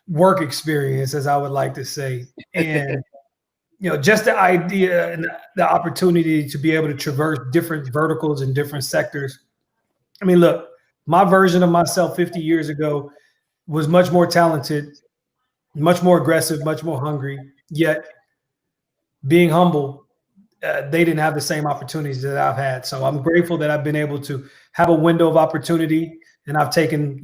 work experience, as I would like to say. And, just the idea and the opportunity to be able to traverse different verticals and different sectors. I mean, look, my version of myself 50 years ago was much more talented, much more aggressive, much more hungry, yet being humble, they didn't have the same opportunities that I've had. So I'm grateful that I've been able to have a window of opportunity, and I've taken,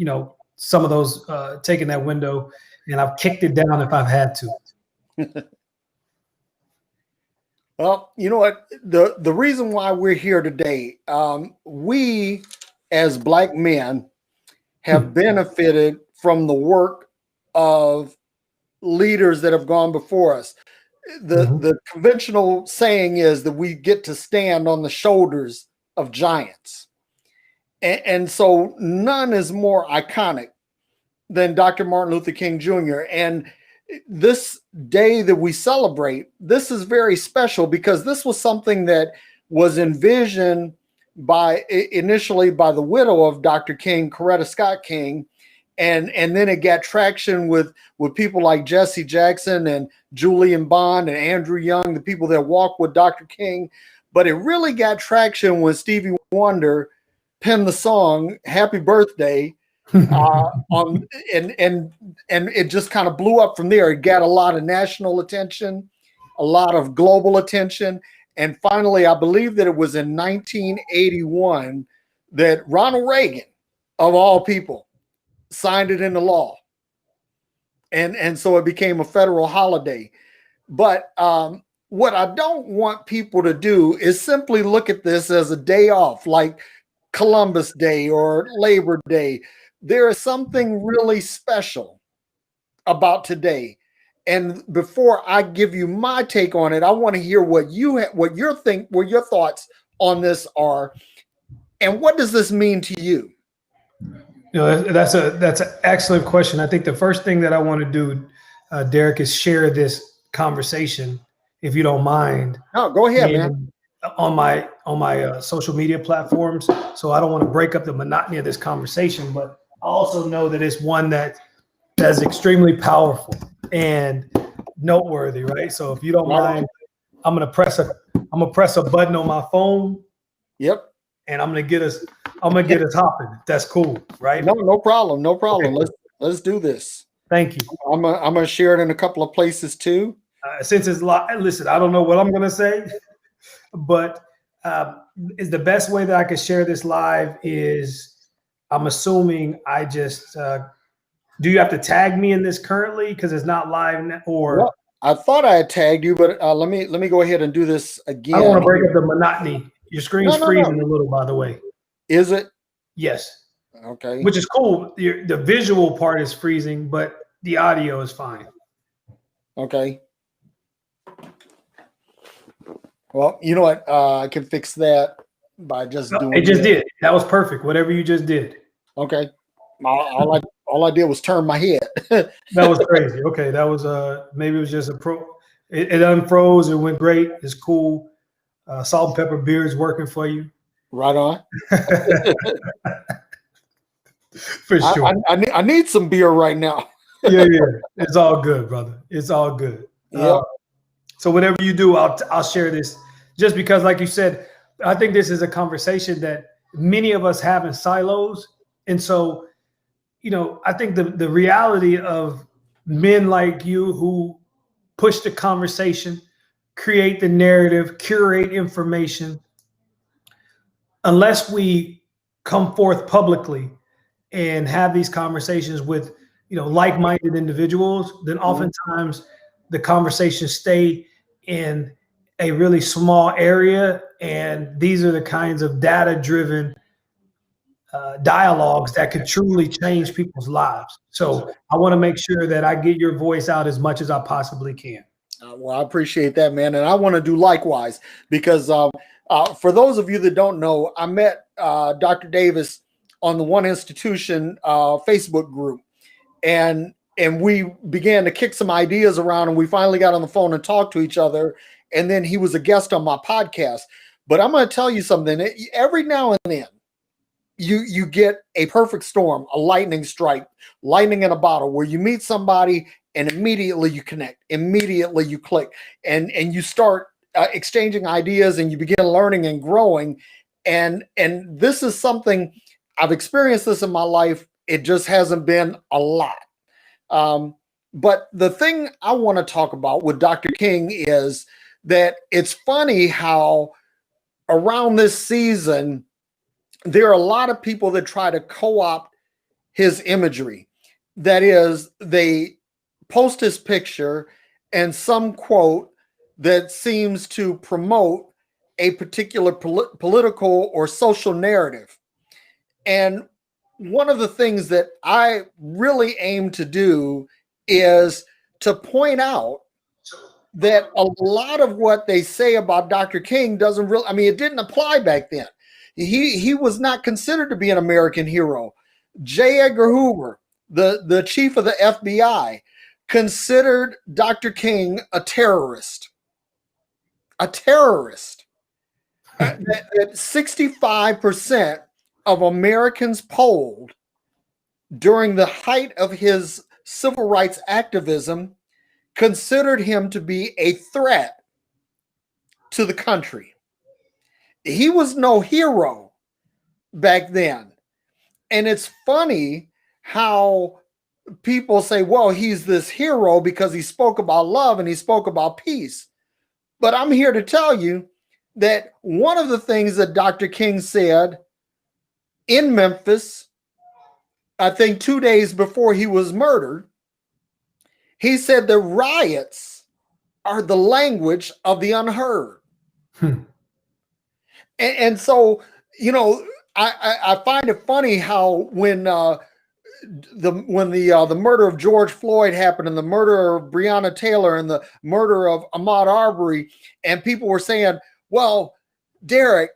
some of those, taken that window, and I've kicked it down if I've had to. Well, you know what? The reason why we're here today, we as Black men have benefited from the work of leaders that have gone before us. The conventional saying is that we get to stand on the shoulders of giants. And so none is more iconic than Dr. Martin Luther King Jr. And this day that we celebrate, this is very special because this was something that was envisioned initially by the widow of Dr. King, Coretta Scott King. And then it got traction with people like Jesse Jackson and Julian Bond and Andrew Young, the people that walked with Dr. King. But it really got traction when Stevie Wonder penned the song "Happy Birthday," and it just kind of blew up from there. It got a lot of national attention, a lot of global attention, and finally, I believe that it was in 1981 that Ronald Reagan, of all people, signed it into law. And so it became a federal holiday. But what I don't want people to do is simply look at this as a day off, like Columbus Day or Labor Day. There is something really special about today. And before I give you my take on it, I want to hear what your thoughts on this are. And what does this mean to you? That's an excellent question. I think the first thing that I want to do, Derrick, is share this conversation, if you don't mind. No, go ahead, man. On my social media platforms. So I don't want to break up the monotony of this conversation, but I also know that it's one that is extremely powerful and noteworthy, right? So if you don't mind, I'm gonna press a button on my phone. Yep. And I'm gonna get us hopping. That's cool, right? No problem. Okay. Let's do this. Thank you. I'm gonna share it in a couple of places too. Since it's listen, I don't know what I'm gonna say, but is the best way that I could share this live is I'm assuming I just do you have to tag me in this currently because it's not live or? Well, I thought I had tagged you, but let me go ahead and do this again. I don't want to break up the monotony. Your screen's freezing a little, by the way. Is it? Yes. Okay. Which is cool. The visual part is freezing, but the audio is fine. Okay. Well, you know what? I can fix that by just doing it. Just did. That was perfect. Whatever you just did. Okay. All I did was turn my head. That was crazy. Okay. That was maybe it was just it unfroze. It went great. It's cool. Salt and pepper beer is working for you. Right on. For sure. I need some beer right now. Yeah. It's all good, brother. It's all good. Yeah. So whatever you do, I'll share this just because, like you said, I think this is a conversation that many of us have in silos. And so, I think the reality of men like you who push the conversation, create the narrative, curate information, unless we come forth publicly and have these conversations with, like-minded individuals, then oftentimes the conversations stay in a really small area. And these are the kinds of data-driven dialogues that could truly change people's lives. So I want to make sure that I get your voice out as much as I possibly can. Well, I appreciate that, man. And I want to do likewise because for those of you that don't know, I met Dr. Davis on the One Institution Facebook group. And we began to kick some ideas around, and we finally got on the phone and talked to each other. And then he was a guest on my podcast. But I'm going to tell you something. Every now and then, you get a perfect storm, a lightning strike, lightning in a bottle, where you meet somebody and immediately you connect, immediately you click, and you start exchanging ideas, and you begin learning and growing. And this is something I've experienced this in my life. It just hasn't been a lot. But the thing I want to talk about with Dr. King is that it's funny how around this season, there are a lot of people that try to co-opt his imagery. That is, they post his picture and some quote that seems to promote a particular political or social narrative. And one of the things that I really aim to do is to point out that a lot of what they say about Dr. King doesn't really, I mean, it didn't apply back then. He was not considered to be an American hero. J. Edgar Hoover, the chief of the FBI, considered Dr. King a terrorist. A terrorist. That 65% of Americans polled during the height of his civil rights activism considered him to be a threat to the country. He was no hero back then. And it's funny how people say, well, he's this hero because he spoke about love and he spoke about peace. But I'm here to tell you that one of the things that Dr. King said in Memphis, I think 2 days before he was murdered, he said the riots are the language of the unheard. And so, you know, I find it funny how when the murder of George Floyd happened, and the murder of Breonna Taylor, and the murder of Ahmaud Arbery, and people were saying, well, Derrick,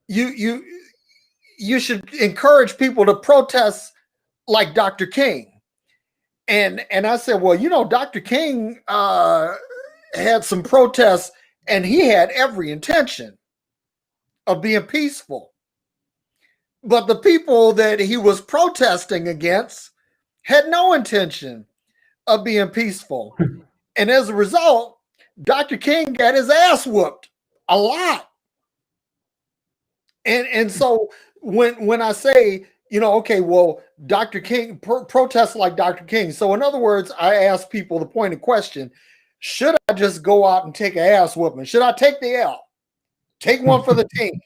you should encourage people to protest like Dr. King. And I said, well, you know, Dr. King had some protests, and he had every intention of being peaceful. But the people that he was protesting against had no intention of being peaceful. And as a result, Dr. King got his ass whooped a lot. And so when I say, you know, okay, well, Dr. King protests like Dr. King. So in other words, I ask people the pointed question, should I just go out and take an ass whooping? Should I take the L? Take one for the team?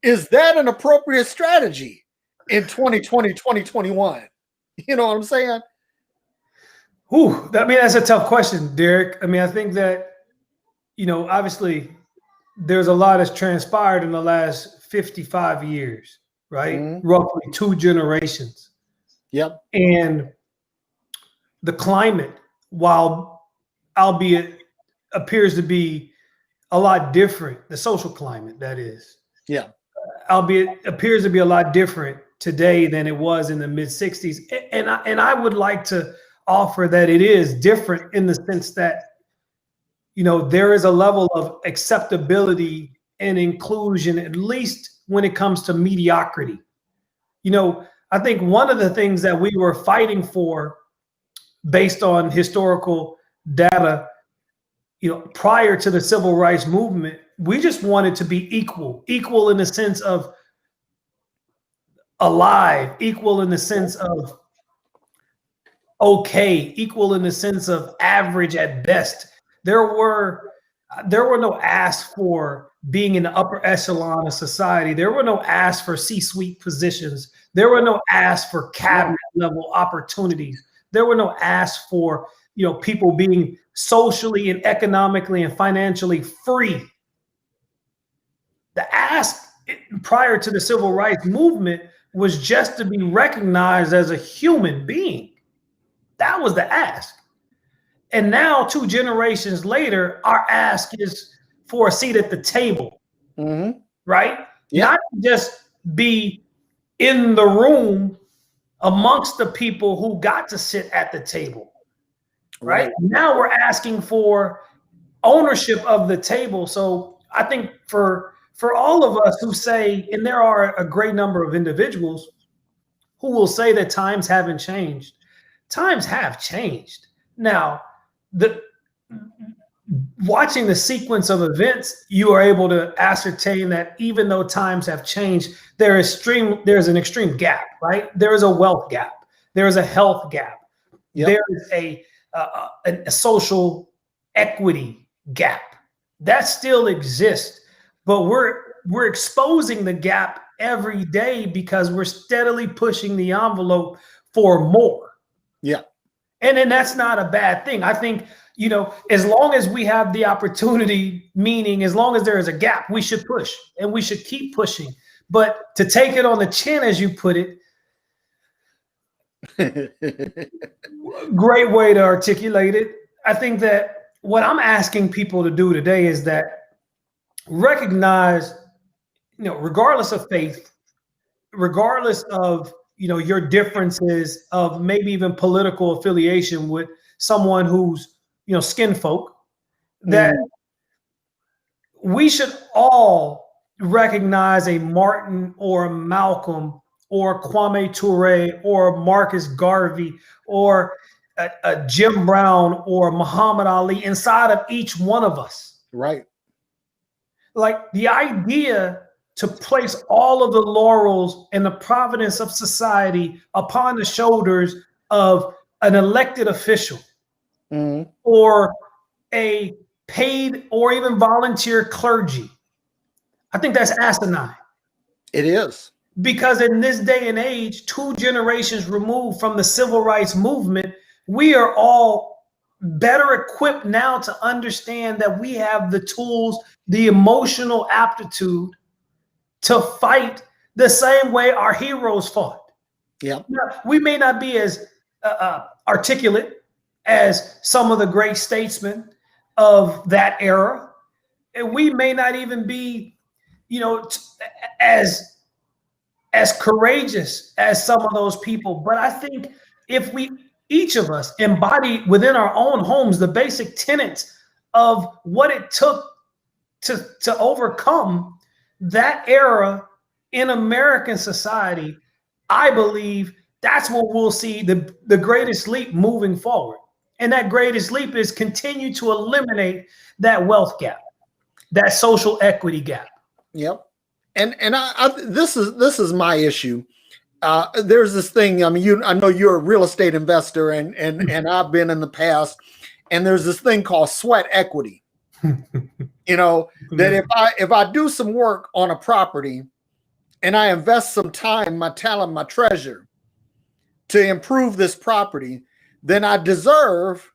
Is that an appropriate strategy in 2020, 2021? You know what I'm saying? Ooh, I mean, that's a tough question, Derrick. I mean, I think that, you know, obviously there's a lot that's transpired in the last 55 years, right? Mm-hmm. Roughly 2 generations. Yep. And the climate, while albeit appears to be a lot different, the social climate, that is. Yeah. Albeit appears to be a lot different today than it was in the mid 60s. And I would like to offer that it is different in the sense that, you know, there is a level of acceptability and inclusion, at least when it comes to mediocrity. You know, I think one of the things that we were fighting for based on historical data, you know, prior to the civil rights movement, we just wanted to be equal in the sense of alive, equal in the sense of okay, equal in the sense of average at best. There were no asks for being in the upper echelon of society. There were no asks for C-suite positions. There were no asks for cabinet level opportunities. There were no asks for, you know, people being socially and economically and financially free. The ask prior to the civil rights movement was just to be recognized as a human being. That was the ask. And now 2 generations later, our ask is for a seat at the table, mm-hmm. right? Yeah. Not just be in the room amongst the people who got to sit at the table, right? Now we're asking for ownership of the table. So I think for for all of us who say, and there are a great number of individuals who will say that times haven't changed. Times have changed. Now, watching the sequence of events, you are able to ascertain that even though times have changed, there's an extreme gap, right? There is a wealth gap. There is a health gap. Yep. There is a social equity gap that still exists, but we're exposing the gap every day because we're steadily pushing the envelope for more. Yeah. And then that's not a bad thing. I think, as long as we have the opportunity, meaning as long as there is a gap, we should push and we should keep pushing. But to take it on the chin, as you put it, great way to articulate it. I think that what I'm asking people to do today is that recognize, regardless of faith, regardless of, your differences of maybe even political affiliation with someone who's, skin folk, that we should all recognize a Martin or a Malcolm or Kwame Ture or Marcus Garvey or a Jim Brown or Muhammad Ali inside of each one of us. Right. Like the idea to place all of the laurels and the providence of society upon the shoulders of an elected official or a paid or even volunteer clergy. I think that's asinine. It is. Because in this day and age, 2 generations removed from the civil rights movement, we are all better equipped now to understand that we have the tools, the emotional aptitude to fight the same way our heroes fought. Yeah. We may not be as articulate as some of the great statesmen of that era, and we may not even be, as courageous as some of those people. But I think if each of us embody within our own homes the basic tenets of what it took to overcome that era in American society, I believe that's what we'll see the greatest leap moving forward. And that greatest leap is continue to eliminate that wealth gap, that social equity gap. Yep. And this is my issue. There's this thing. I mean, I know you're a real estate investor, and I've been in the past. And there's this thing called sweat equity. That if I do some work on a property, and I invest some time, my talent, my treasure, to improve this property, then I deserve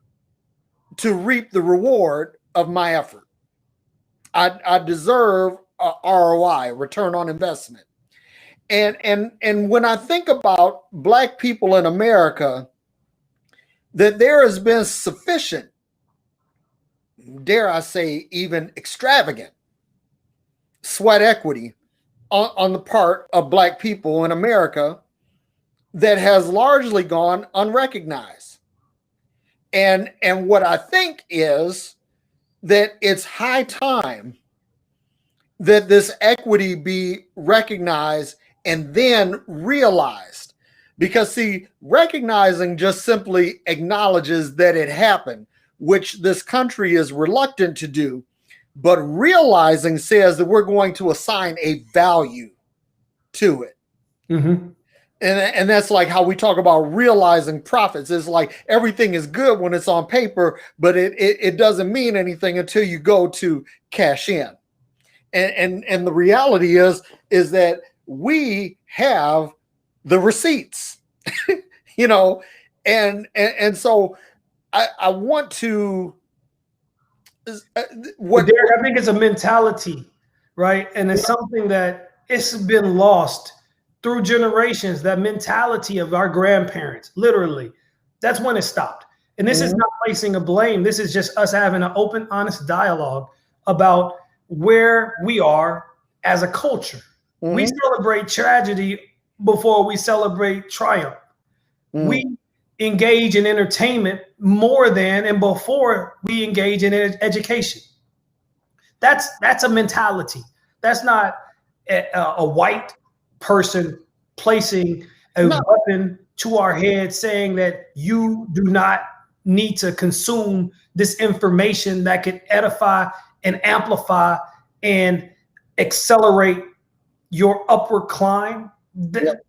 to reap the reward of my effort. I deserve a ROI, return on investment. And when I think about Black people in America, that there has been sufficient, dare I say, even extravagant sweat equity on the part of Black people in America that has largely gone unrecognized. And what I think is that it's high time that this equity be recognized and then realized. Because see, recognizing just simply acknowledges that it happened, which this country is reluctant to do. But realizing says that we're going to assign a value to it. Mm-hmm. And that's like how we talk about realizing profits. It's like everything is good when it's on paper, but it doesn't mean anything until you go to cash in. And the reality is that we have the receipts, and so I want to. Derrick, I think it's a mentality, right? And it's something that it's been lost through generations, that mentality of our grandparents, literally. That's when it stopped. And this is not placing a blame. This is just us having an open, honest dialogue about where we are as a culture. We celebrate tragedy before we celebrate triumph. We engage in entertainment more than and before we engage in education. That's a mentality. That's not a white person placing a weapon to our head saying that you do not need to consume this information that can edify and amplify and accelerate your upward climb.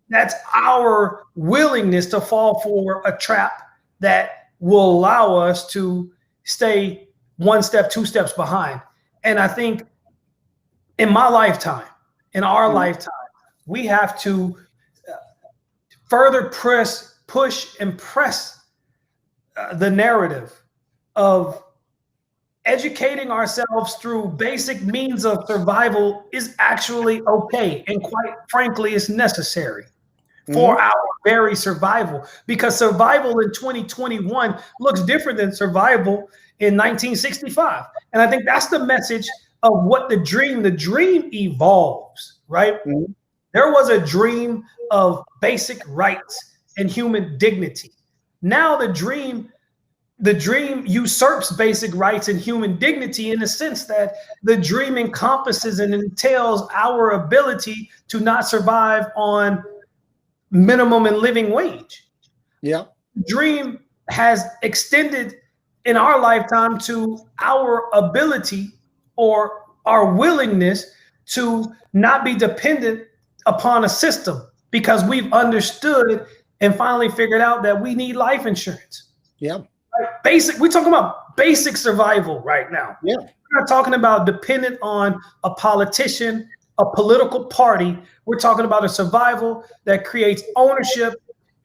That's our willingness to fall for a trap that will allow us to stay one step, two steps behind. And I think in my lifetime, in our lifetime, we have to further push and press the narrative of educating ourselves through basic means of survival is actually okay. And quite frankly, it's necessary for our very survival, because survival in 2021 looks different than survival in 1965. And I think that's the message of what the dream evolves, right? There was a dream of basic rights and human dignity. Now the dream usurps basic rights and human dignity, in the sense that the dream encompasses and entails our ability to not survive on minimum and living wage. Yeah. Dream has extended in our lifetime to our ability or our willingness to not be dependent upon a system, because we've understood and finally figured out that we need life insurance. Yeah. We're talking about basic survival right now. Yeah. We're not talking about dependent on a politician, a political party. We're talking about a survival that creates ownership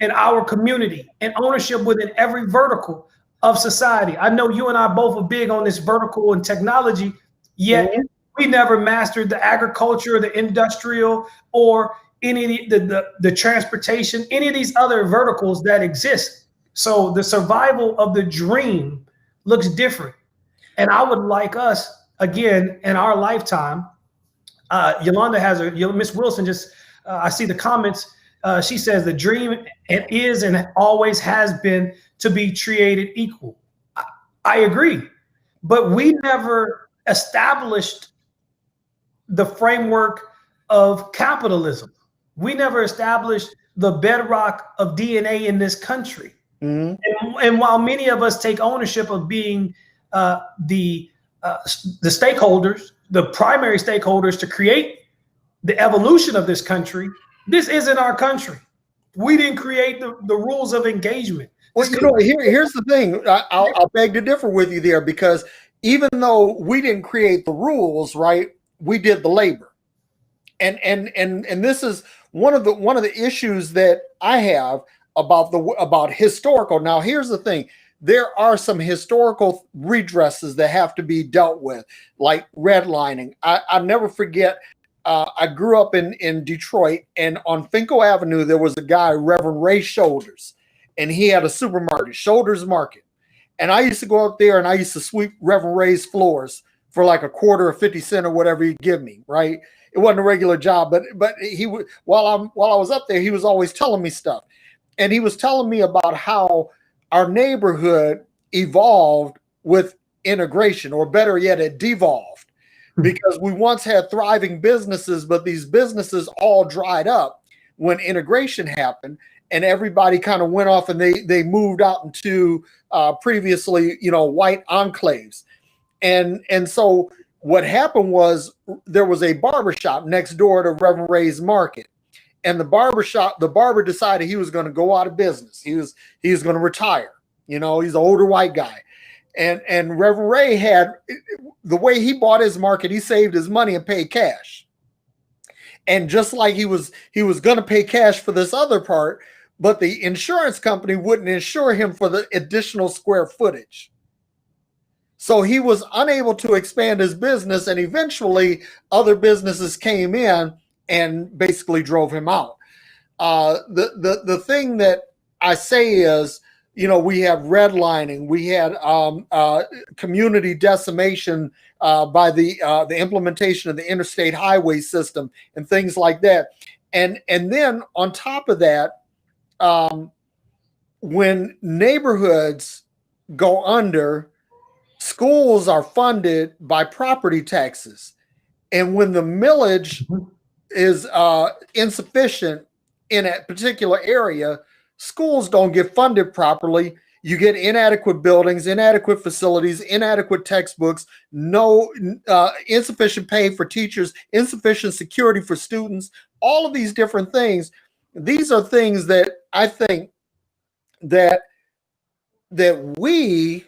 in our community and ownership within every vertical of society. I know you and I both are big on this vertical and technology, yet we never mastered the agriculture, the industrial, or any of the transportation, any of these other verticals that exist. So the survival of the dream looks different. And I would like us, again, in our lifetime, Yolanda has Miss Wilson just, I see the comments. She says the dream is and always has been to be created equal. I agree, but we never established the framework of capitalism. We never established the bedrock of DNA in this country. And while many of us take ownership of being the stakeholders, the primary stakeholders to create the evolution of this country, this isn't our country. We didn't create the rules of engagement. Well, here's the thing. I'll beg to differ with you there, because even though we didn't create the rules, right, we did the labor. And this is one of the issues that I have about historical. Now, here's the thing. There are some historical redresses that have to be dealt with, like redlining. I'll never forget, I grew up in Detroit, and on Finkel Avenue, there was a guy, Reverend Ray Shoulders, and he had a supermarket, Shoulders Market. And I used to go up there and I used to sweep Reverend Ray's floors for like a quarter or 50 cents or whatever he'd give me, right? It wasn't a regular job, but he would, while I was up there, he was always telling me stuff. And he was telling me about how our neighborhood evolved with integration, or better yet, it devolved, because we once had thriving businesses, but these businesses all dried up when integration happened, and everybody kind of went off and they moved out into previously, white enclaves. And so what happened was there was a barbershop next door to Reverend Ray's Market. And the barber decided he was going to go out of business. He was going to retire. He's an older white guy. And Reverend Ray had, the way he bought his market, he saved his money and paid cash. And just like he was going to pay cash for this other part, but the insurance company wouldn't insure him for the additional square footage. So he was unable to expand his business, and eventually other businesses came in and basically drove him out. The thing that I say is, we have redlining, we had community decimation by the implementation of the interstate highway system and things like that. And then on top of that, when neighborhoods go under, schools are funded by property taxes. And when the millage is insufficient in a particular area, schools don't get funded properly. You get inadequate buildings, inadequate facilities, inadequate textbooks, no insufficient pay for teachers, insufficient security for students, all of these different things. These are things that I think that we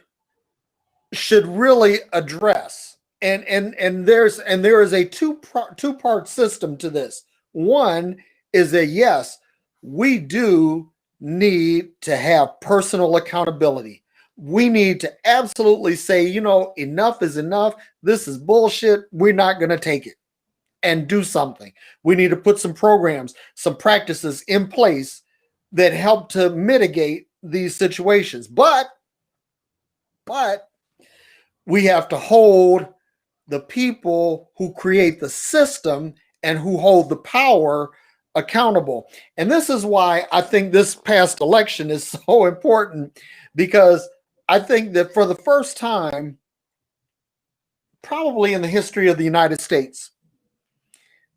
should really address. And there is a two-part system to this. One is that yes, we do need to have personal accountability. We need to absolutely say, enough is enough. This is bullshit. We're not going to take it, and do something. We need to put some programs, some practices in place that help to mitigate these situations. But we have to hold the people who create the system and who hold the power accountable. And this is why I think this past election is so important, because I think that for the first time, probably in the history of the United States,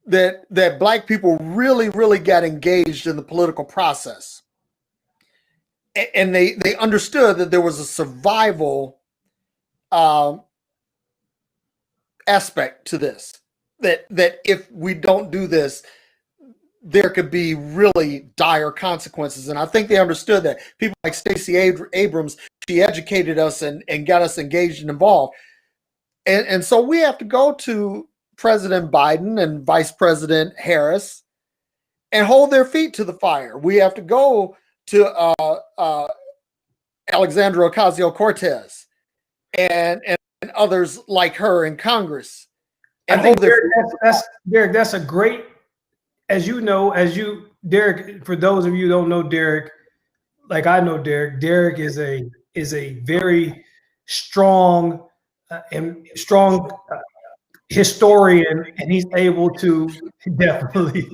that Black people really, really got engaged in the political process. And they understood that there was a survival aspect to this, that if we don't do this, there could be really dire consequences. And I think they understood that. People like Stacey Abrams, she educated us and got us engaged and involved. And so we have to go to President Biden and Vice President Harris and hold their feet to the fire. We have to go to Alexandria Ocasio-Cortez and others like her in Congress. And I think Derrick, that's a great, Derrick, for those of you who don't know Derrick, like I know Derrick is a very strong historian, and he's able to definitely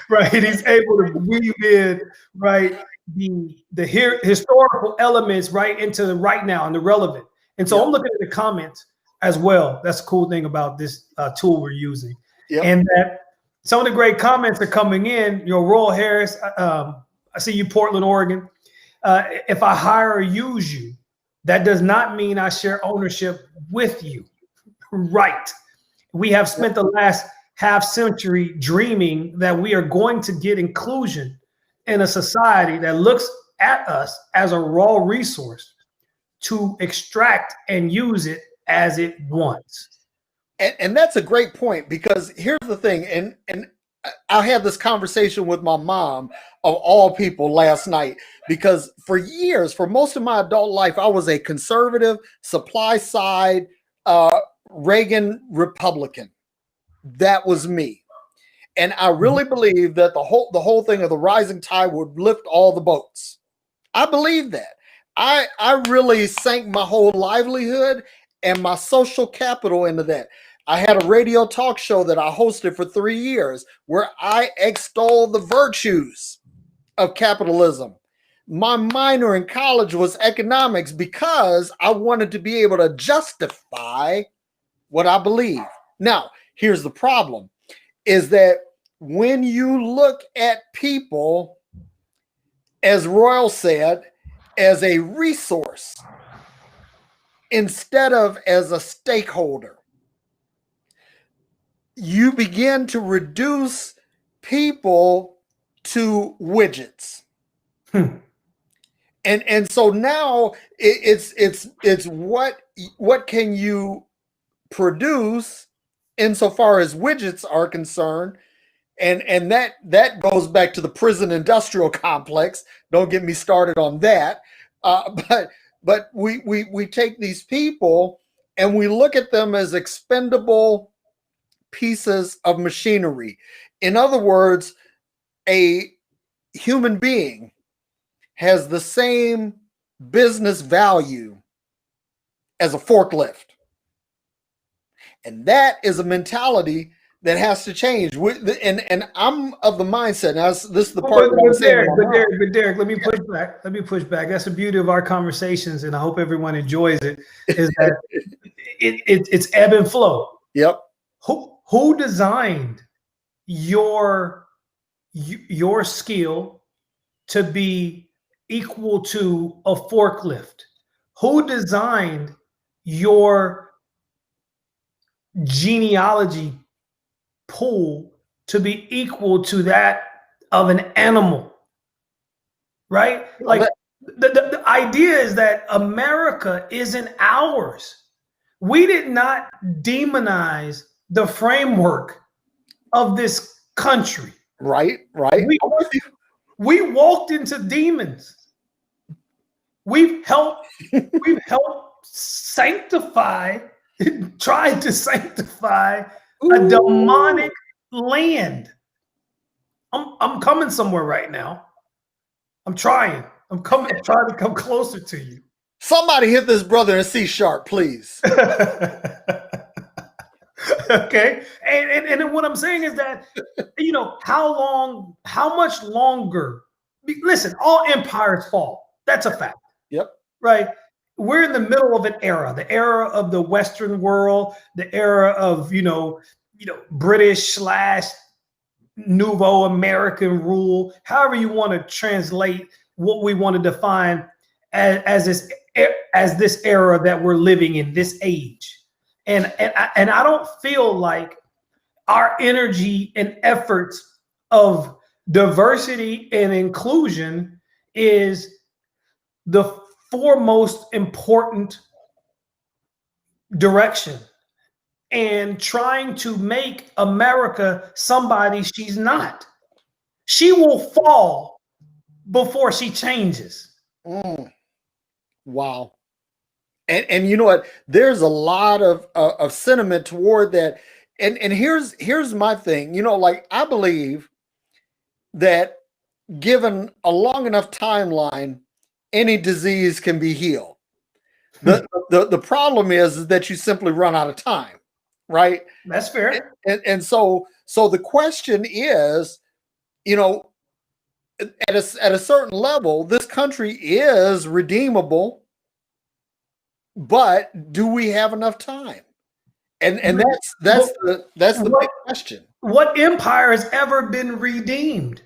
right. He's able to weave in the historical elements right into the right now and the relevant. And so I'm looking at the comments as well. That's a cool thing about this tool we're using, and that some of the great comments are coming in. Royal Harris, I see you, Portland, Oregon. If I hire or use you, that does not mean I share ownership with you. Right. We have spent the last half century dreaming that we are going to get inclusion in a society that looks at us as a raw resource to extract and use it as it wants. And that's a great point, because here's the thing, and I had this conversation with my mom, of all people, last night, because for years, for most of my adult life, I was a conservative, supply side, Reagan Republican. That was me. And I really believed that the whole thing of the rising tide would lift all the boats. I believe that. I really sank my whole livelihood and my social capital into that. I had a radio talk show that I hosted for 3 years where I extolled the virtues of capitalism. My minor in college was economics because I wanted to be able to justify what I believe. Now, here's the problem, is that when you look at people, as Royal said, as a resource instead of as a stakeholder, you begin to reduce people to widgets. And so now it's what can you produce insofar as widgets are concerned, and that goes back to the prison industrial complex. Don't get me started on that. But we take these people and we look at them as expendable pieces of machinery. In other words, a human being has the same business value as a forklift. And that is a mentality that has to change. And I'm of the mindset. Now, this is the part that I'm saying. But Derrick, let me push back. Let me push back. That's the beauty of our conversations, and I hope everyone enjoys it. Is that it's ebb and flow. Yep. who designed your skill to be equal to a forklift? Who designed your genealogy pool to be equal to that of an animal? Right? Like the idea is that America isn't ours. We did not demonize the framework of this country. Right. We walked into demons. We've helped sanctify, tried to sanctify a demonic land. I'm coming somewhere right now. I'm trying to come closer to you. Somebody hit this brother in C sharp, please. Okay. And what I'm saying is that, how much longer? Listen, all empires fall. That's a fact. Yep. Right. We're in the middle of an era, the era of the Western world, the era of, British / Nouveau American rule, however you want to translate what we want to define as this era that we're living in, this age. And I don't feel like our energy and efforts of diversity and inclusion is the foremost important direction, and trying to make America somebody she's not. She will fall before she changes. Wow. And you know what? There's a lot of sentiment toward that. And here's my thing. Like, I believe that given a long enough timeline, any disease can be healed. The problem is that you simply run out of time, right? That's fair. And so the question is, at a certain level, this country is redeemable, but do we have enough time? And that's the big question. What empire has ever been redeemed?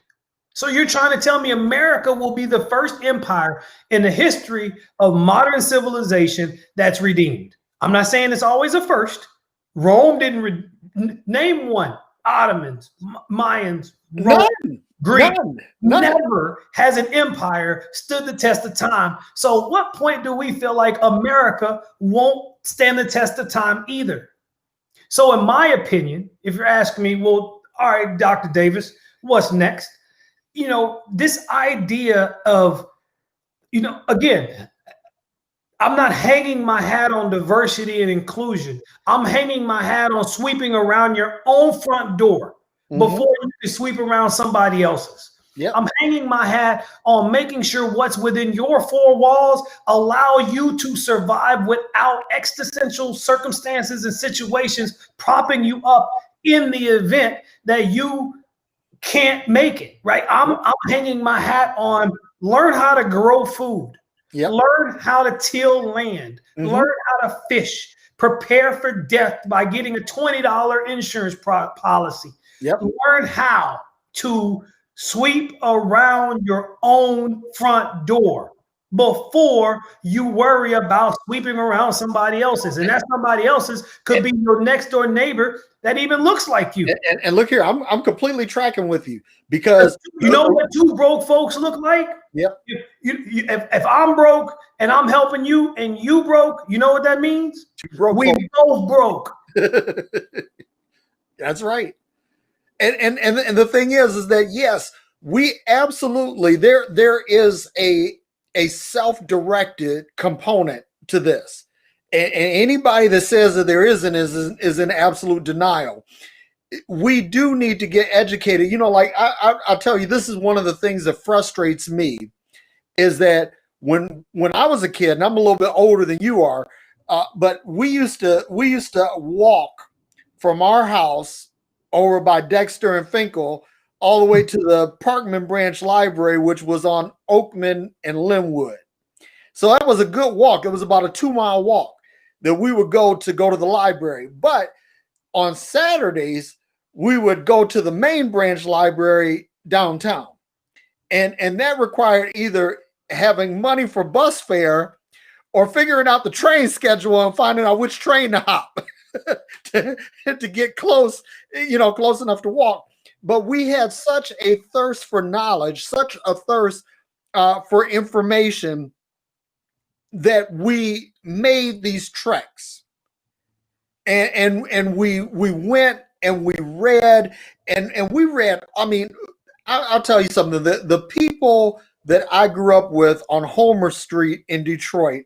So you're trying to tell me America will be the first empire in the history of modern civilization that's redeemed? I'm not saying it's always a first. Rome didn't name one. Ottomans, Mayans, Rome, Greek. None. Never has an empire stood the test of time. So what point do we feel like America won't stand the test of time either? So in my opinion, if you're asking me, well, all right, Dr. Davis, what's next? This idea of, again, I'm not hanging my hat on diversity and inclusion. I'm hanging my hat on sweeping around your own front door before you can sweep around somebody else's. Yep. I'm hanging my hat on making sure what's within your four walls allow you to survive without existential circumstances and situations propping you up in the event that you can't make it, right? I'm hanging my hat on learn how to grow food, learn how to till land, learn how to fish, prepare for death by getting a $20 insurance policy, learn how to sweep around your own front door before you worry about sweeping around somebody else's. And that somebody else's could be your next door neighbor that even looks like you. And look here, I'm completely tracking with you, because you know what two broke folks look like? Yep. If I'm broke and I'm helping you and you broke, you know what that means? We both broke. That's right. And the thing is that, yes, we absolutely, there is a self-directed component to this. And anybody that says that there isn't is in absolute denial. We do need to get educated. Like I'll tell you, this is one of the things that frustrates me, is that when I was a kid, and I'm a little bit older than you are, but we used to walk from our house over by Dexter and Finkel all the way to the Parkman Branch Library, which was on Oakman and Linwood. So that was a good walk. It was about a 2-mile walk that we would go to the library. But on Saturdays, we would go to the main branch library downtown. And that required either having money for bus fare or figuring out the train schedule and finding out which train to hop to get close, close enough to walk. But we had such a thirst for knowledge, such a thirst for information, that we made these treks, and we went and we read, and we read. I mean, I'll tell you something. The people that I grew up with on Homer Street in Detroit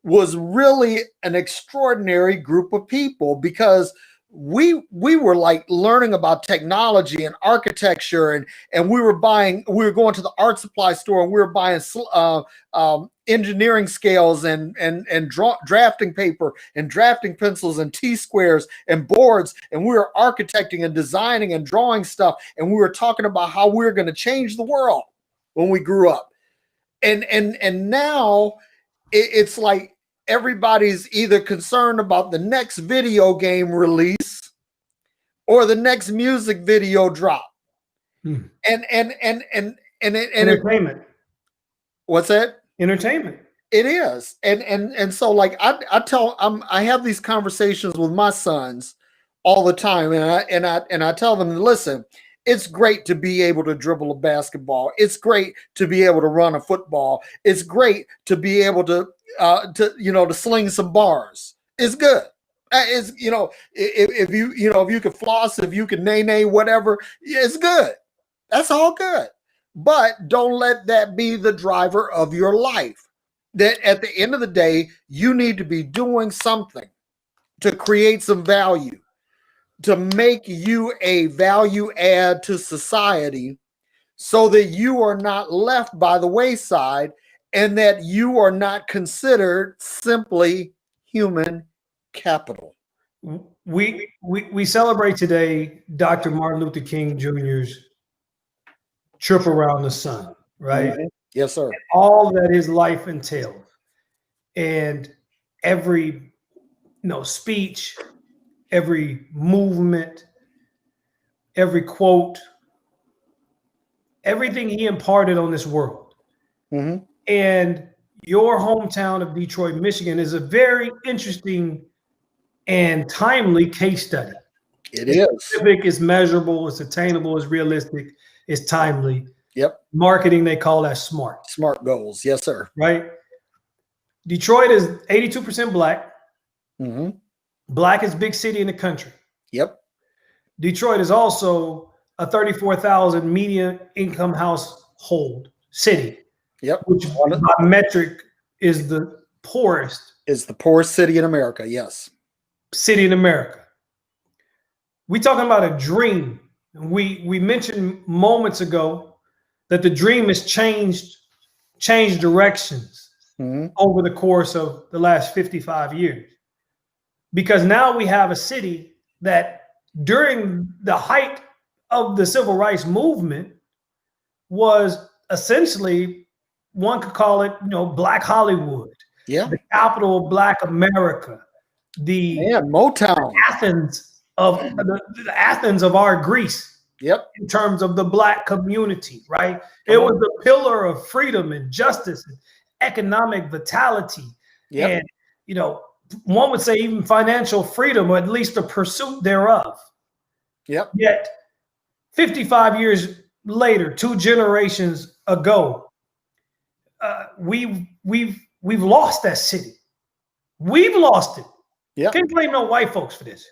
was really an extraordinary group of people, because we were like learning about technology and architecture, and we were going to the art supply store, and we were buying engineering scales and drafting paper and drafting pencils and T-squares and boards, and we were architecting and designing and drawing stuff, and we were talking about how we were going to change the world when we grew up. And now it's like everybody's either concerned about the next video game release or the next music video drop. And entertainment. What's that? Entertainment. It is. And so, like, I have these conversations with my sons all the time, and I tell them, listen, it's great to be able to dribble a basketball. It's great to be able to run a football. It's great to be able to sling some bars. It's good. It's, if you can floss, if you can nay, whatever, it's good. That's all good. But don't let that be the driver of your life. That at the end of the day, you need to be doing something to create some value, to make you a value add to society, so that you are not left by the wayside, and that you are not considered simply human capital. We celebrate today Dr. Martin Luther King Jr.'s trip around the sun, right? Mm-hmm. Yes, sir. All that his life entailed, and every speech, every movement, every quote, everything he imparted on this world. Mm-hmm. And your hometown of Detroit, Michigan, is a very interesting and timely case study. It's specific, it's measurable, it's attainable, it's realistic, it's timely. Yep. Marketing, they call that smart. Smart goals. Yes, sir. Right? Detroit is 82% Black. Mm-hmm. Black is big city in the country. Yep. Detroit is also a 34,000 median income household city. Yep. Which by metric is the poorest. Is the poorest city in America. Yes. City in America. We talking about a dream. We mentioned moments ago that the dream has changed directions over the course of the last 55 years. Because now we have a city that during the height of the civil rights movement was essentially, one could call it, Black Hollywood. Yeah. The capital of Black America. The Motown. The Athens of our Greece. Yep. In terms of the Black community, right? It was the pillar of freedom and justice and economic vitality. Yep. And, one would say even financial freedom, or at least the pursuit thereof. Yep. Yet 55 years later, 2 generations ago, we've lost that city. We've lost it. Yeah. Can't blame no white folks for this.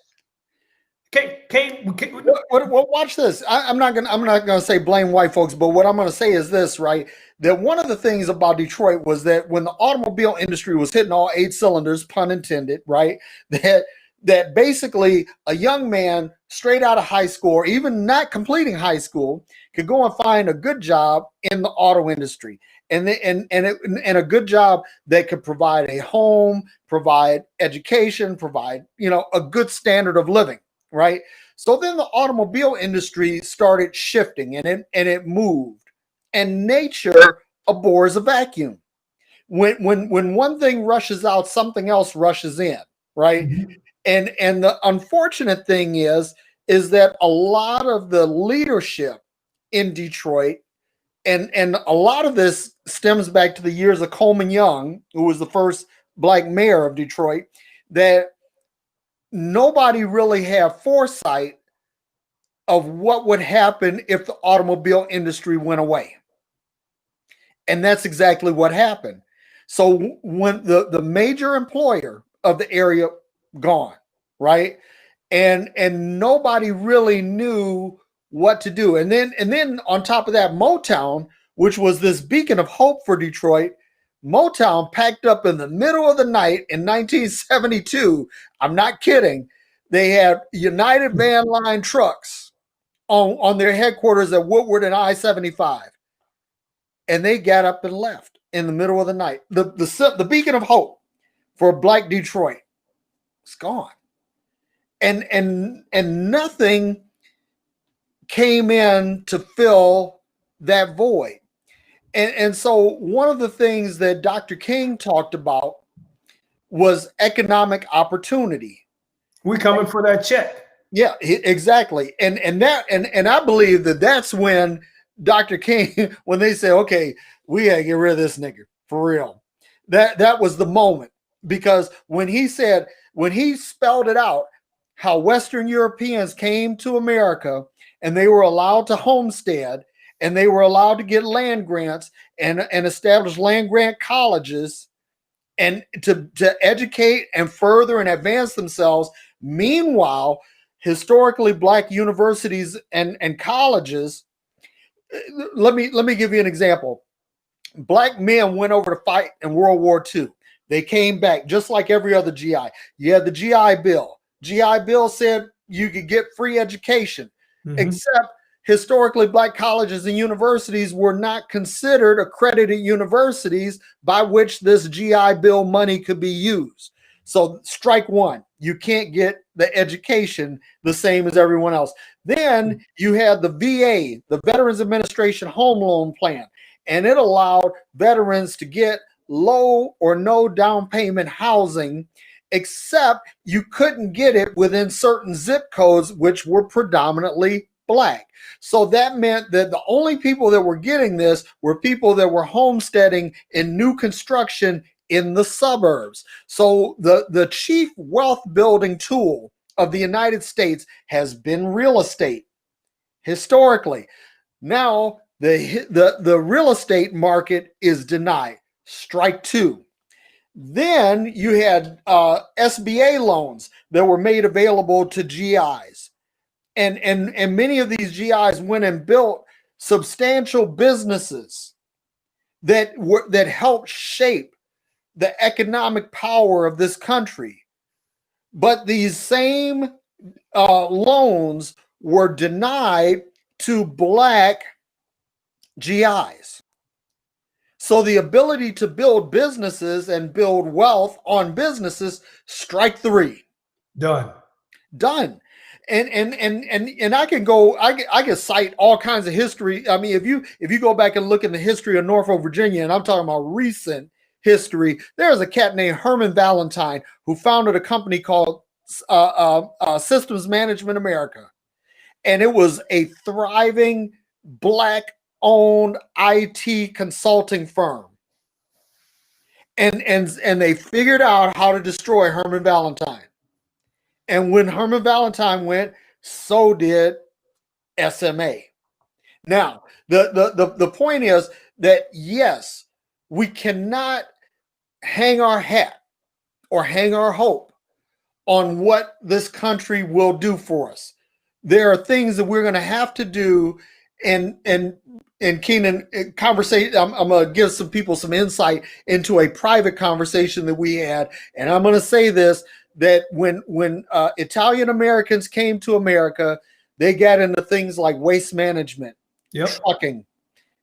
Well, watch this. I'm not gonna say blame white folks, but what I'm gonna say is this, right? That one of the things about Detroit was that when the automobile industry was hitting all 8 cylinders, pun intended, right? That basically a young man straight out of high school, or even not completing high school, could go and find a good job in the auto industry, and a good job that could provide a home, provide education, provide a good standard of living. Right. So then the automobile industry started shifting, and it moved, and nature abhors a vacuum. When one thing rushes out, something else rushes in. Right. Mm-hmm. And the unfortunate thing is that a lot of the leadership in Detroit, and a lot of this stems back to the years of Coleman Young, who was the first black mayor of Detroit, that nobody really had foresight of what would happen if the automobile industry went away. And that's exactly what happened. So when the major employer of the area gone, right? And nobody really knew what to do. And then on top of that, Motown, which was this beacon of hope for Detroit, Motown packed up in the middle of the night in 1972. I'm not kidding. They had United Van Line trucks on their headquarters at Woodward and I-75. And they got up and left in the middle of the night. The beacon of hope for Black Detroit, it's gone. And nothing came in to fill that void. And so one of the things that Dr. King talked about was economic opportunity. We're coming for that check. Yeah, exactly. And I believe that that's when Dr. King, when they say, okay, we gotta get rid of this nigger for real. That was the moment, because when he spelled it out, how Western Europeans came to America and they were allowed to homestead and they were allowed to get land grants and establish land grant colleges and to educate and further and advance themselves. Meanwhile, historically Black universities and colleges, let me give you an example. Black men went over to fight in World War II. They came back just like every other GI. You had the GI Bill. GI Bill said you could get free education, except historically Black colleges and universities were not considered accredited universities by which this GI Bill money could be used. So strike one, you can't get the education the same as everyone else. Then you had the VA, the Veterans Administration Home Loan Plan, and it allowed veterans to get low or no down payment housing, except you couldn't get it within certain zip codes, which were predominantly Black. So that meant that the only people that were getting this were people that were homesteading in new construction in the suburbs. So the chief wealth building tool of the United States has been real estate historically. Now the real estate market is denied. Strike two. Then you had SBA loans that were made available to GIs. And many of these GIs went and built substantial businesses that helped shape the economic power of this country. But these same loans were denied to Black GIs. So the ability to build businesses and build wealth on businesses, strike three. Done. And I can cite all kinds of history. I mean, if you go back and look in the history of Norfolk, Virginia, and I'm talking about recent history, there's a cat named Herman Valentine who founded a company called Systems Management America. And it was a thriving Black-owned IT consulting firm. And they figured out how to destroy Herman Valentine. And when Herman Valentine went, so did SMA. Now, the point is that, yes, we cannot hang our hat or hang our hope on what this country will do for us. There are things that we're going to have to do. And Keenan, conversation, I'm going to give some people some insight into a private conversation that we had. And I'm going to say this, that when Italian Americans came to America, they got into things like waste management, trucking,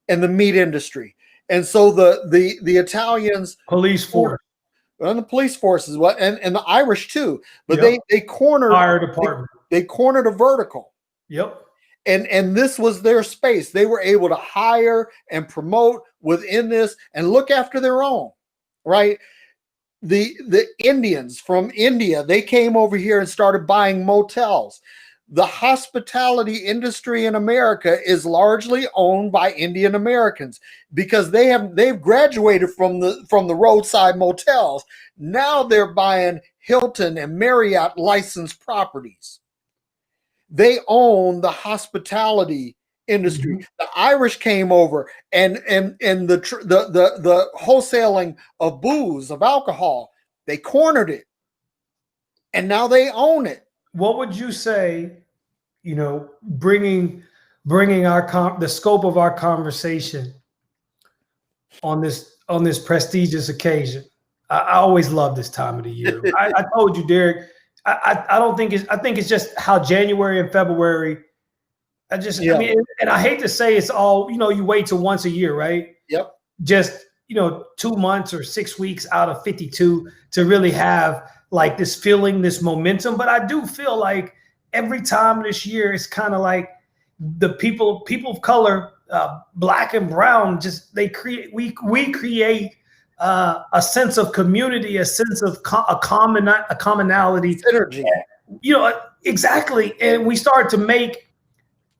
and the meat industry. And so the Italians, police force, and the police forces, and the Irish too, but they cornered fire department. They cornered a vertical. Yep. And this was their space. They were able to hire and promote within this and look after their own, right? the Indians from India, they came over here and started buying motels. The hospitality industry in America is largely owned by Indian Americans because they've graduated from the roadside motels. Now they're buying Hilton and Marriott licensed properties. They own the hospitality industry. Mm-hmm. The Irish came over and the wholesaling of booze, of alcohol, they cornered it, and now they own it. What would you say, bringing the scope of our conversation on this prestigious occasion? I always love this time of the year. I told you, Derrick, I don't think I think it's just how January and February. I mean, and I hate to say it's all, you wait till once a year, right? Yep. Just, 2 months or 6 weeks out of 52 to really have like this feeling, this momentum. But I do feel like every time this year, it's kind of like the people of color, black and brown, we create a sense of community, a sense of a commonality, synergy. Exactly. And we start to make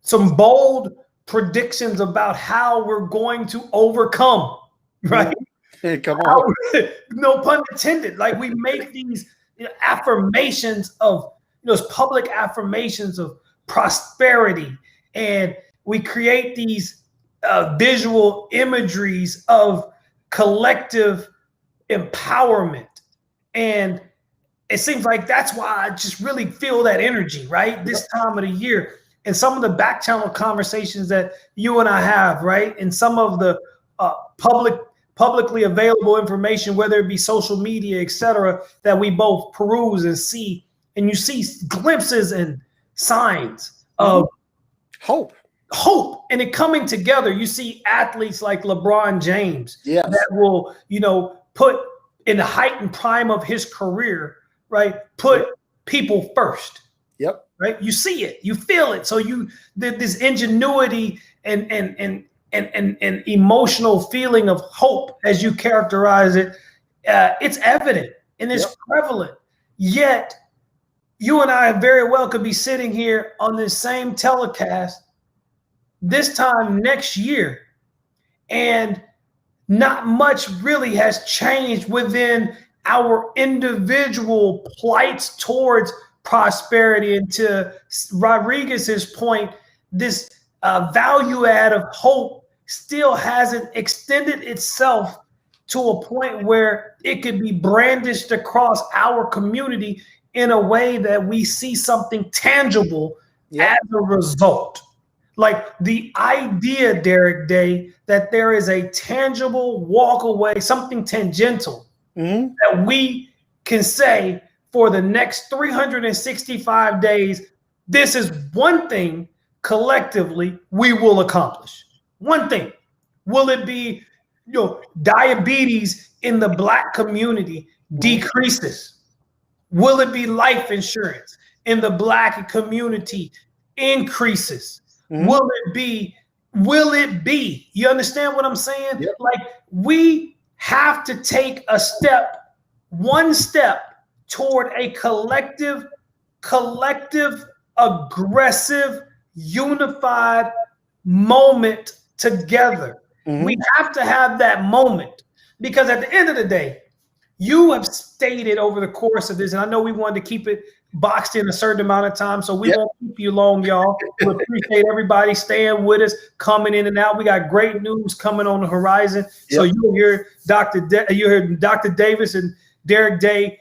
some bold predictions about how we're going to overcome, right? Hey, come on. No pun intended. Like we make these affirmations of, those public affirmations of prosperity, and we create these visual imageries of collective empowerment. And it seems like that's why I just really feel that energy, right? This time of the year. And some of the back channel conversations that you and I have, right? And some of the publicly available information, whether it be social media, et cetera, that we both peruse and see. And you see glimpses and signs of hope, and it coming together. You see athletes like LeBron James that will, put in the height and prime of his career, right? Put people first. Yep. Right. You see it, you feel it. So this ingenuity and emotional feeling of hope, as you characterize it, it's evident and it's prevalent. Yet you and I very well could be sitting here on this same telecast this time next year, and not much really has changed within our individual plights towards prosperity. And to Rodriguez's point, this value add of hope still hasn't extended itself to a point where it could be brandished across our community in a way that we see something tangible as a result. Like the idea, Derrick Day, that there is a tangible walk away, something tangential that we can say, for the next 365 days, this is one thing collectively we will accomplish. One thing. Will it be, diabetes in the Black community decreases? Will it be life insurance in the Black community increases? Will it be, you understand what I'm saying? Yep. Like we have to take one step toward a collective, aggressive, unified moment together. We have to have that moment, because at the end of the day, you have stated over the course of this, and I know we wanted to keep it boxed in a certain amount of time, so we won't keep you long, y'all. We appreciate everybody staying with us, coming in and out. We got great news coming on the horizon. So you'll hear you heard Dr. Davis and Derrick Day,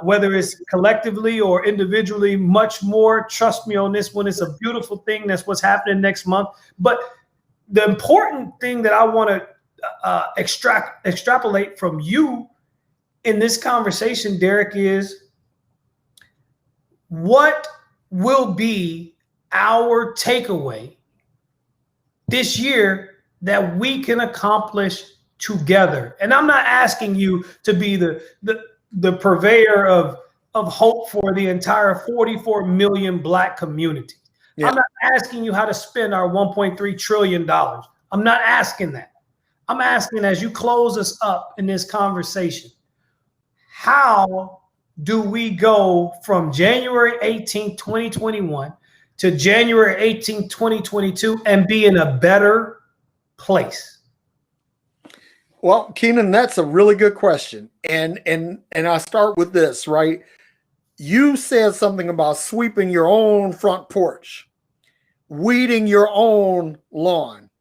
whether it's collectively or individually, much more. Trust me on this one. It's a beautiful thing. That's what's happening next month. But the important thing that I want to extrapolate from you in this conversation, Derrick, is what will be our takeaway this year that we can accomplish together. And I'm not asking you to be the purveyor of hope for the entire 44 million Black community. I'm not asking you how to spend our $1.3 trillion. I'm not asking that. I'm asking, as you close us up in this conversation, how do we go from January 18th, 2021 to January 18th, 2022 and be in a better place? Well, Keenan, that's a really good question. And I start with this, right? You said something about sweeping your own front porch, weeding your own lawn,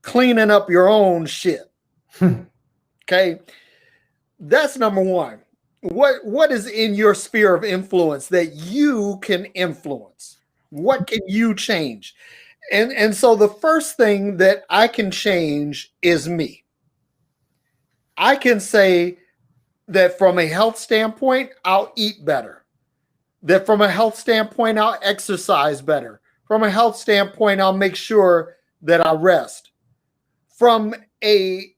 cleaning up your own shit. Okay? That's number one. What is in your sphere of influence that you can influence? What can you change? And so the first thing that I can change is me. I can say that from a health standpoint, I'll eat better. That from a health standpoint, I'll exercise better. From a health standpoint, I'll make sure that I rest. From a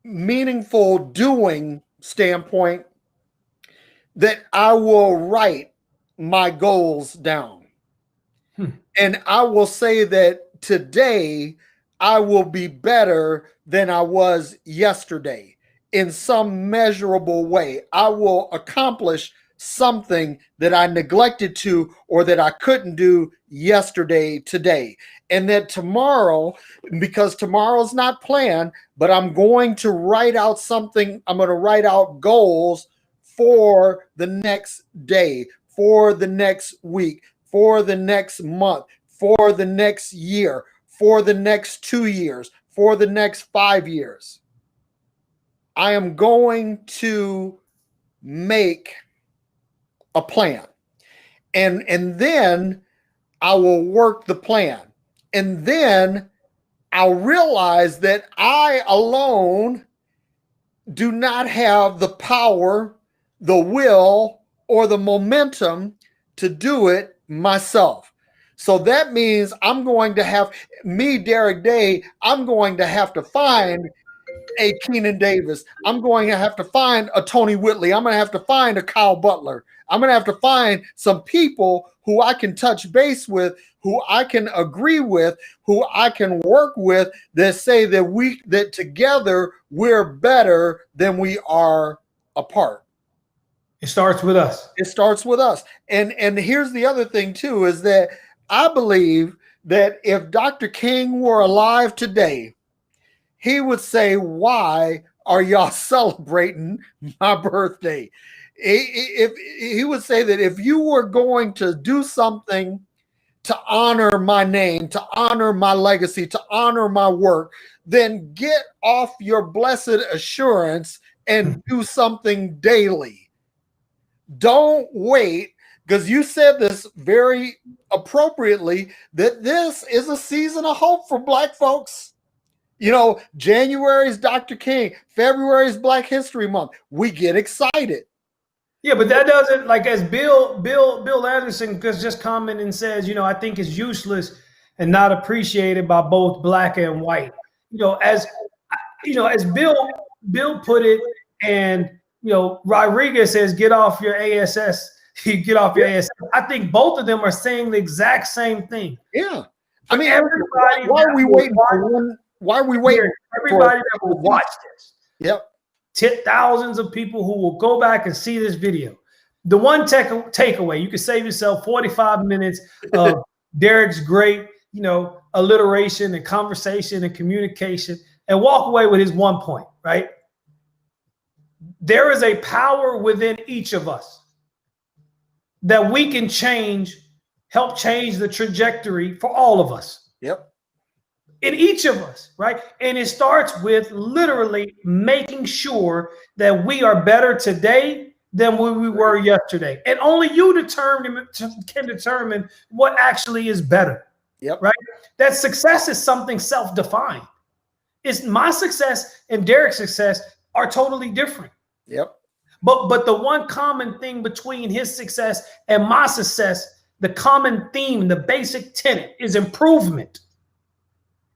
meaningful doing standpoint, that I will write my goals down. And I will say that today I will be better than I was yesterday in some measurable way. I will accomplish something that I neglected to or that I couldn't do yesterday today. And that tomorrow, because tomorrow's not planned, but I'm going to write out something. I'm going to write out goals for the next day, for the next week, for the next month, for the next year, for the next 2 years, for the next 5 years. I am going to make a plan. And then I will work the plan. And then I'll realize that I alone do not have the power, the will, or the momentum to do it myself. So that means I'm going to have, me, Derrick Day, I'm going to have to find a Keenan Davis. I'm going to have to find a Tony Whitley. I'm going to have to find a Kyle Butler. I'm going to have to find some people who I can touch base with, who I can agree with, who I can work with, that say that together we're better than we are apart. It starts with us. It starts with us. And here's the other thing too, is that I believe that if Dr. King were alive today, he would say, "Why are y'all celebrating my birthday?" If he would say that if you were going to do something to honor my name, to honor my legacy, to honor my work, then get off your blessed assurance and do something daily. Don't wait, because you said this very appropriately, that this is a season of hope for Black folks. You know, January is Dr. King, February is Black History Month. We get excited. Yeah, but that doesn't, like, as Bill Anderson just commented and says, you know, I think it's useless and not appreciated by both Black and white. As Bill put it, and Rodriguez says, get off your ASS. Get off your ASS. I think both of them are saying the exact same thing. Yeah. I mean, everybody, why are we waiting for one? Why are we waiting? Everybody that will watch this. Yep. Thousands of people who will go back and see this video. The one takeaway, you can save yourself 45 minutes of Derrick's great, alliteration and conversation and communication, and walk away with his one point, right? There is a power within each of us that we can help change the trajectory for all of us. Yep. In each of us, right? And it starts with literally making sure that we are better today than we were yesterday. And only you can determine what actually is better. Yep. Right? That success is something self-defined. It's my success and Derrick's success are totally different. Yep. But the one common thing between his success and my success, the common theme, the basic tenet, is improvement.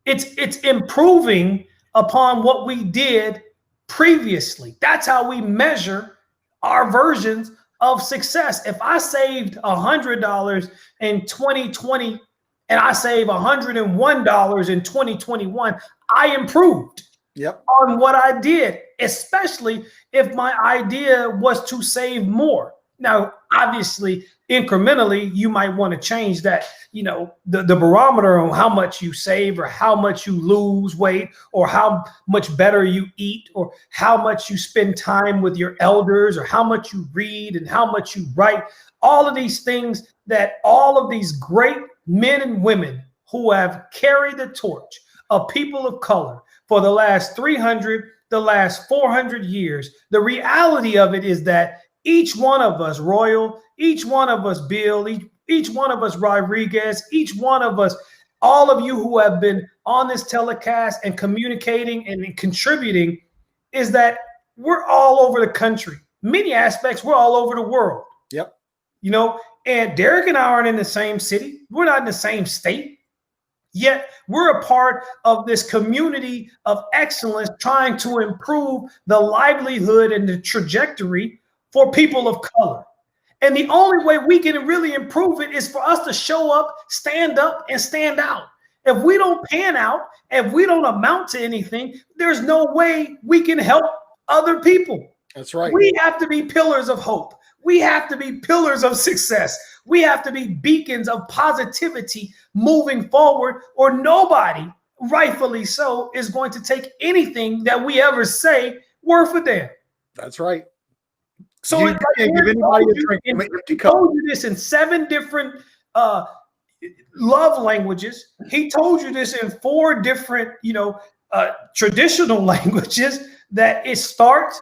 It's improving upon what we did previously. That's how we measure our versions of success. If I saved $100 in 2020 and I save $101 in 2021, I improved. Yep. on what I did, especially if my idea was to save more. Now, obviously, incrementally, you might want to change that, the barometer on how much you save or how much you lose weight or how much better you eat or how much you spend time with your elders or how much you read and how much you write. All of these things that all of these great men and women who have carried the torch of people of color for the last 300, the last 400 years, the reality of it is that each one of us, Royal, each one of us, Bill, each one of us, Rodriguez, each one of us, all of you who have been on this telecast and communicating and contributing, is that we're all over the country. Many aspects, we're all over the world. Yep. And Derrick and I aren't in the same city. We're not in the same state. Yet we're a part of this community of excellence trying to improve the livelihood and the trajectory for people of color. And the only way we can really improve it is for us to show up, and stand out. If we don't pan out, if we don't amount to anything, there's no way we can help other people. That's right. We have to be pillars of hope. We have to be pillars of success. We have to be beacons of positivity moving forward, or nobody, rightfully so, is going to take anything that we ever say worth a damn. That's right. So you can't give anybody a drink from an empty cup. He told you this in 7 different love languages. He told you this in 4 different, traditional languages, that it starts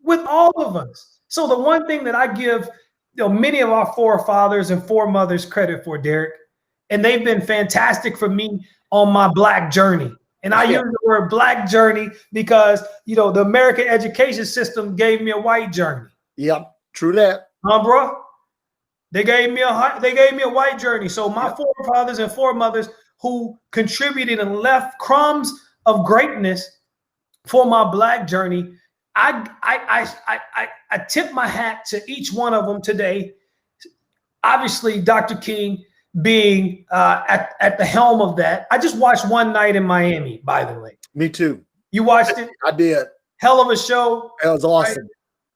with all of us. So the one thing that I give many of our forefathers and foremothers credit for, Derrick, and they've been fantastic for me on my Black journey. And I use the word Black journey because, the American education system gave me a white journey. Yep, true that. Bro? They gave me a white journey. So my forefathers and foremothers who contributed and left crumbs of greatness for my Black journey, I tip my hat to each one of them today. Obviously, Dr. King being at the helm of that. I just watched One Night in Miami, by the way. Me too. You watched it? I did. Hell of a show. That was awesome.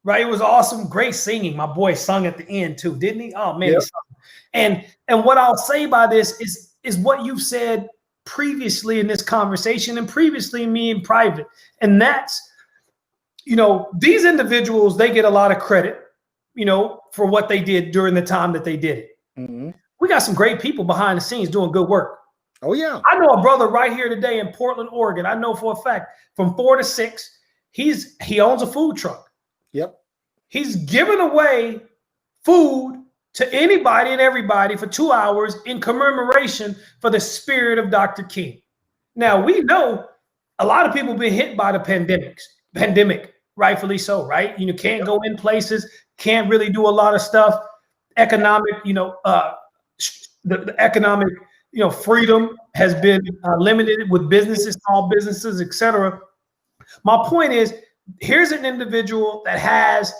Right? It was awesome. Great singing. My boy sung at the end too, didn't he? Oh man. Yep. And what I'll say by this is what you've said previously in this conversation and previously me in private. And that's, these individuals, they get a lot of credit, for what they did during the time that they did it. Mm-hmm. We got some great people behind the scenes doing good work. Oh, yeah. I know a brother right here today in Portland, Oregon. I know for a fact from 4 to 6, he owns a food truck. Yep. He's giving away food to anybody and everybody for 2 hours in commemoration for the spirit of Dr. King. Now, we know a lot of people been hit by the pandemic, rightfully so, right? Can't go in places, can't really do a lot of stuff. Economic, the economic, freedom has been limited with businesses, small businesses, etc. My point is, here's an individual that has,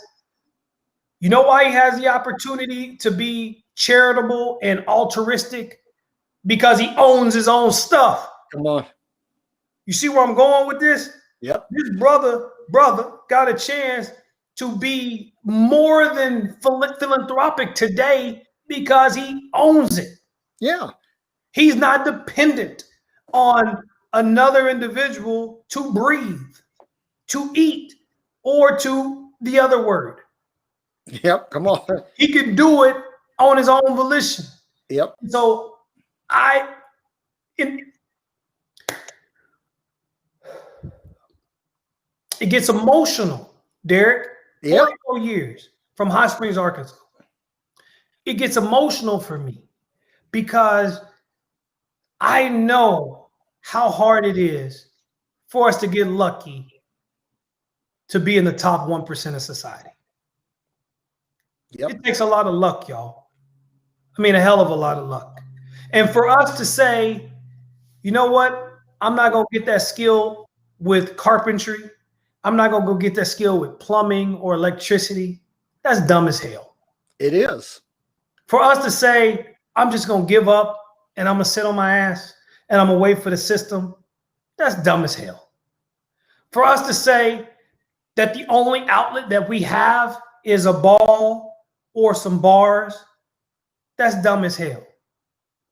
why he has the opportunity to be charitable and altruistic? Because he owns his own stuff. Come on. You see where I'm going with this? Yep. This brother got a chance to be more than philanthropic today because he owns it. Yeah. He's not dependent on another individual to breathe, to eat, or to the other word. Yep. Come on. He can do it on his own volition. Yep. So it gets emotional, Derrick. Yep. 44 years from Hot Springs, Arkansas. It gets emotional for me because I know how hard it is for us to get lucky to be in the top 1% of society. Yep. It takes a lot of luck, y'all. I mean, a hell of a lot of luck. And for us to say, you know what? I'm not going to get that skill with carpentry. I'm not going to go get that skill with plumbing or electricity. That's dumb as hell. It is. For us to say, I'm just going to give up and I'm going to sit on my ass and I'm going to wait for the system, that's dumb as hell. For us to say that the only outlet that we have is a ball or some bars, that's dumb as hell.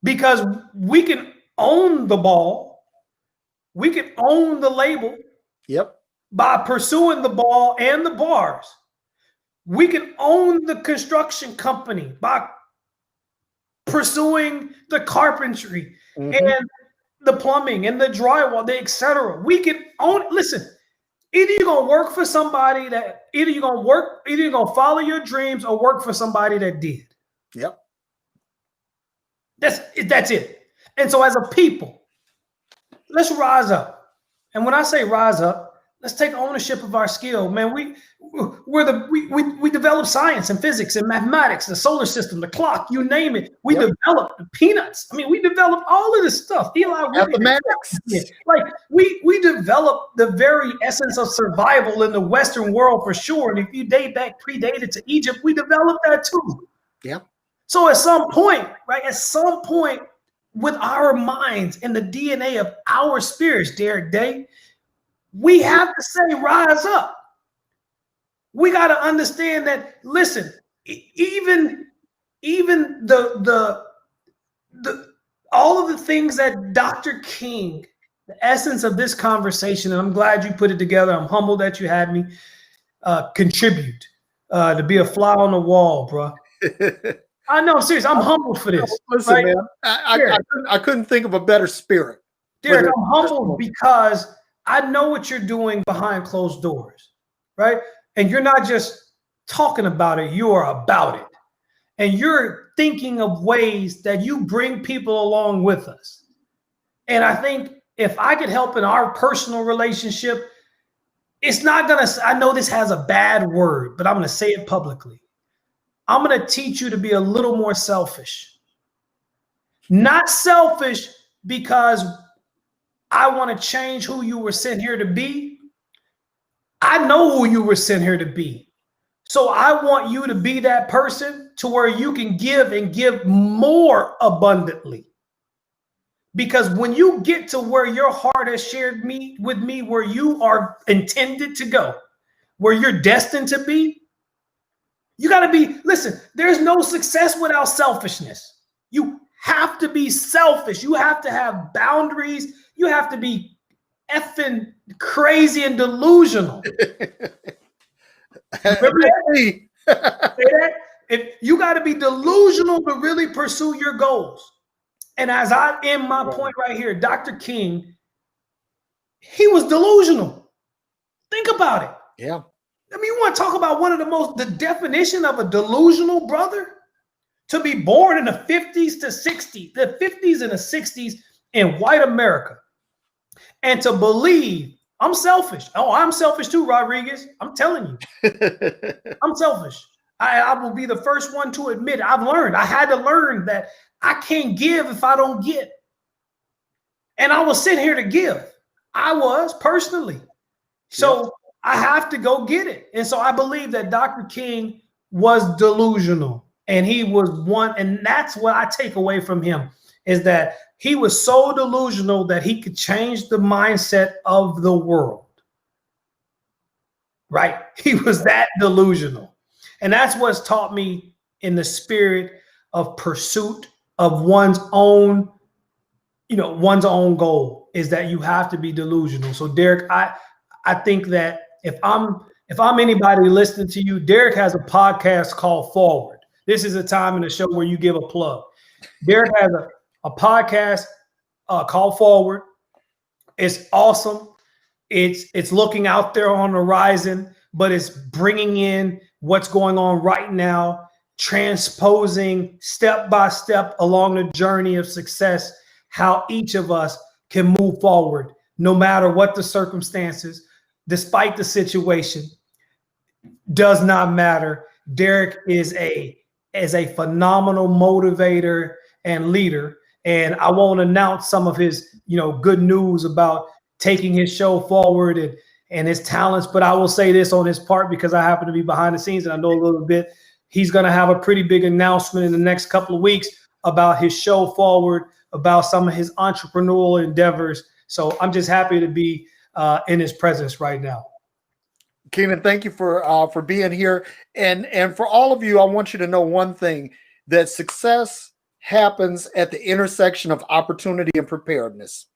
Because we can own the ball, we can own the label. Yep. By pursuing the ball and the bars. We can own the construction company by pursuing the carpentry and the plumbing and the drywall, the etc. We can own. Listen, either you're gonna work for somebody that either you're gonna follow your dreams or work for somebody that did. Yep. That's it. And so, as a people, let's rise up. And when I say rise up, let's take ownership of our skill, man. We develop science and physics and mathematics, the solar system, the clock, you name it. We developed the peanuts. I mean, we developed all of this stuff. Mathematics. Like we developed the very essence of survival in the Western world for sure. And if you predated to Egypt, we developed that too. Yeah. So at some point, right? At some point, with our minds and the DNA of our spirits, Derrick Day, we have to say, rise up. We got to understand that, listen, even the all of the things that Dr. King, the essence of this conversation, and I'm glad you put it together. I'm humbled that you had me contribute to be a fly on the wall, bro. I know, I'm serious. I'm humbled for this. Listen, right? man, I couldn't think of a better spirit. Derrick, I'm humbled because I know what you're doing behind closed doors, right? And you're not just talking about it, you are about it. And you're thinking of ways that you bring people along with us. And I think if I could help in our personal relationship, it's not going to, I know this has a bad word, but I'm going to say it publicly. I'm going to teach you to be a little more selfish. Not selfish because I want to change who you were sent here to be. I know who you were sent here to be. So I want you to be that person to where you can give and give more abundantly. Because when you get to where your heart has shared with me, where you are intended to go, where you're destined to be, you got to be, listen, there's no success without selfishness. You have to be selfish. You have to have boundaries. You have to be effing crazy and delusional. Remember that? Say that? If you got to be delusional to really pursue your goals. And as I end my point right here, Dr. King, he was delusional. Think about it. Yeah. I mean, you want to talk about the definition of a delusional brother? To be born in the 50s to 60s, the 50s and the 60s in white America. And to believe, I'm selfish. Oh, I'm selfish too, Rodriguez. I'm telling you. I'm selfish. I will be the first one to admit it. I had to learn that I can't give if I don't get. And I was sent here to give. I was personally. So I have to go get it. And so I believe that Dr. King was delusional. And he was one, and that's what I take away from him, is that he was so delusional that he could change the mindset of the world. Right? He was that delusional. And that's what's taught me in the spirit of pursuit of one's own goal, is that you have to be delusional. So Derrick, I think that if I'm anybody listening to you, Derrick has a podcast called Forward. This is a time in the show where you give a plug. Derrick has a podcast called Forward. It's awesome. It's looking out there on the horizon, but it's bringing in what's going on right now, transposing step by step along the journey of success, how each of us can move forward, no matter what the circumstances, despite the situation, does not matter. Derrick is a phenomenal motivator and leader. And I won't announce some of his, good news about taking his show forward and his talents, but I will say this on his part, because I happen to be behind the scenes and I know a little bit. He's going to have a pretty big announcement in the next couple of weeks about his show forward, about some of his entrepreneurial endeavors. So I'm just happy to be in his presence right now. Keenan, thank you for being here. And for all of you, I want you to know one thing, that success happens at the intersection of opportunity and preparedness.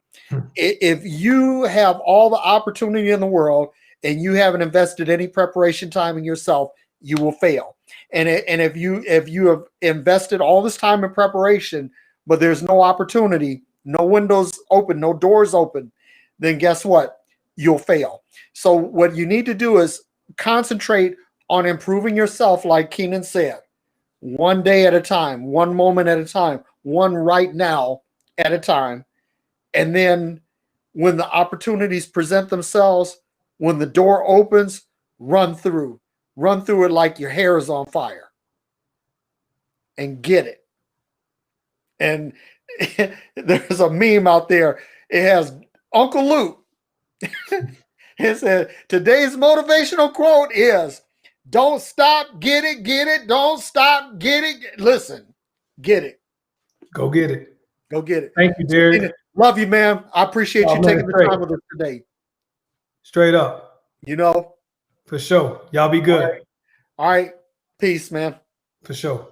If you have all the opportunity in the world and you haven't invested any preparation time in yourself, you will fail. And if you have invested all this time in preparation, but there's no opportunity, no windows open, no doors open, then guess what? You'll fail. So what you need to do is concentrate on improving yourself, like Keenan said, one day at a time, one moment at a time, one right now at a time. And then when the opportunities present themselves, when the door opens, run through it like your hair is on fire and get it. And there's a meme out there. It has Uncle Luke. It said, today's motivational quote is, don't stop, get it. Don't stop, get it. Listen, get it. Go get it. Go get it. Thank you, Derrick. Love you, man. I appreciate you taking the time with us today. Straight up. You know? For sure. Y'all be good. All right. Peace, man. For sure.